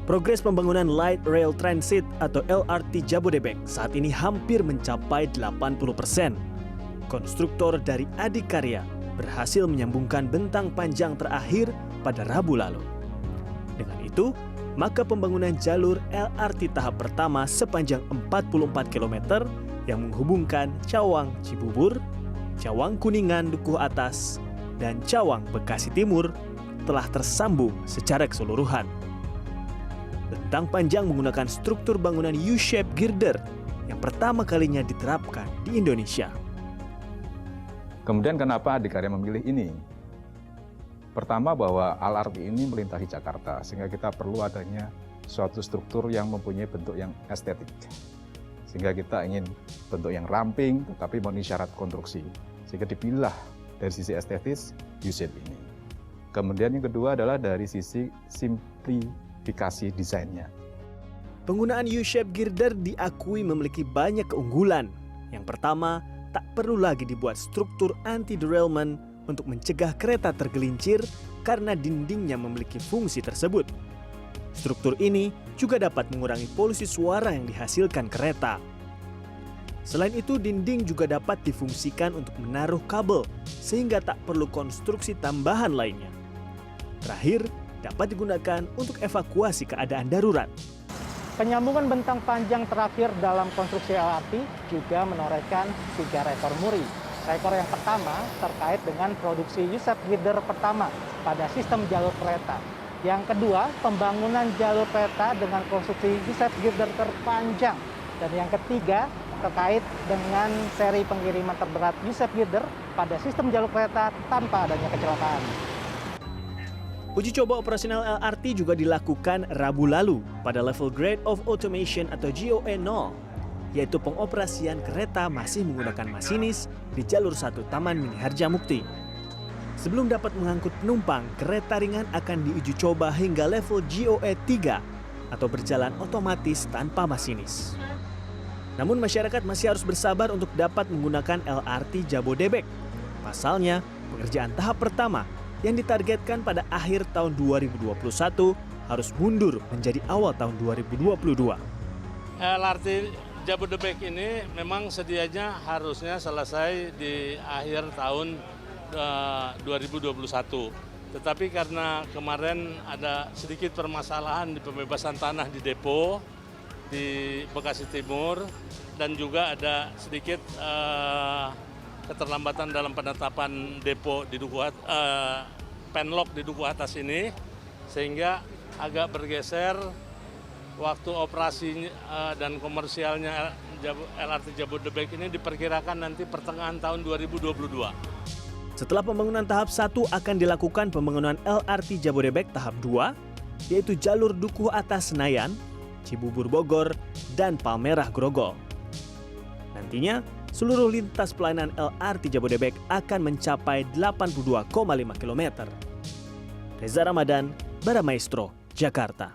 Progres pembangunan Light Rail Transit atau LRT Jabodebek saat ini hampir mencapai 80%. Konstruktor dari Adikarya berhasil menyambungkan bentang panjang terakhir pada Rabu lalu. Dengan itu, maka pembangunan jalur LRT tahap pertama sepanjang 44 km yang menghubungkan Cawang Cibubur, Cawang Kuningan Dukuh Atas, dan Cawang Bekasi Timur telah tersambung secara keseluruhan. Bentang panjang menggunakan struktur bangunan U-shape girder yang pertama kalinya diterapkan di Indonesia. Kemudian kenapa Adikarya memilih ini? Pertama bahwa LRT ini melintahi Jakarta, sehingga kita perlu adanya suatu struktur yang mempunyai bentuk yang estetik. Sehingga kita ingin bentuk yang ramping, tetapi memenuhi syarat konstruksi. Sehingga dipilih dari sisi estetis U-shape ini. Kemudian yang kedua adalah dari sisi simplifikasi desainnya. Penggunaan U-shape girder diakui memiliki banyak keunggulan. Yang pertama, tak perlu lagi dibuat struktur anti-derailment untuk mencegah kereta tergelincir karena dindingnya memiliki fungsi tersebut. Struktur ini juga dapat mengurangi polusi suara yang dihasilkan kereta. Selain itu, dinding juga dapat difungsikan untuk menaruh kabel sehingga tak perlu konstruksi tambahan lainnya. Terakhir, dapat digunakan untuk evakuasi keadaan darurat. Penyambungan bentang panjang terakhir dalam konstruksi LRT juga menorehkan 3 rekor muri. Rekor yang pertama terkait dengan produksi U-shape girder pertama pada sistem jalur kereta. Yang kedua, pembangunan jalur kereta dengan konstruksi U-shape girder terpanjang. Dan yang ketiga, terkait dengan seri pengiriman terberat U-shape girder pada sistem jalur kereta tanpa adanya kecelakaan. Uji coba operasional LRT juga dilakukan Rabu lalu pada level Grade of Automation atau GOE 0, yaitu pengoperasian kereta masih menggunakan masinis di jalur 1 Taman Mini Harjamukti. Sebelum dapat mengangkut penumpang, kereta ringan akan diuji coba hingga level GOE 3 atau berjalan otomatis tanpa masinis. Namun masyarakat masih harus bersabar untuk dapat menggunakan LRT Jabodebek. Pasalnya, pengerjaan tahap pertama yang ditargetkan pada akhir tahun 2021 harus mundur menjadi awal tahun 2022. LRT Jabodebek ini memang sedianya harusnya selesai di akhir tahun 2021. Tetapi karena kemarin ada sedikit permasalahan di pembebasan tanah di depo di Bekasi Timur dan juga ada sedikit keterlambatan dalam penetapan depo di penlok di Dukuh Atas ini, sehingga agak bergeser waktu operasi dan komersialnya LRT Jabodebek ini diperkirakan nanti pertengahan tahun 2022. Setelah pembangunan tahap 1 akan dilakukan pembangunan LRT Jabodebek tahap 2, yaitu jalur Dukuh Atas Senayan, Cibubur Bogor, dan Palmerah Grogol. Nantinya, seluruh lintas pelayanan LRT Jabodebek akan mencapai 82,5 km. Reza Ramadan, Baramaestro, Jakarta.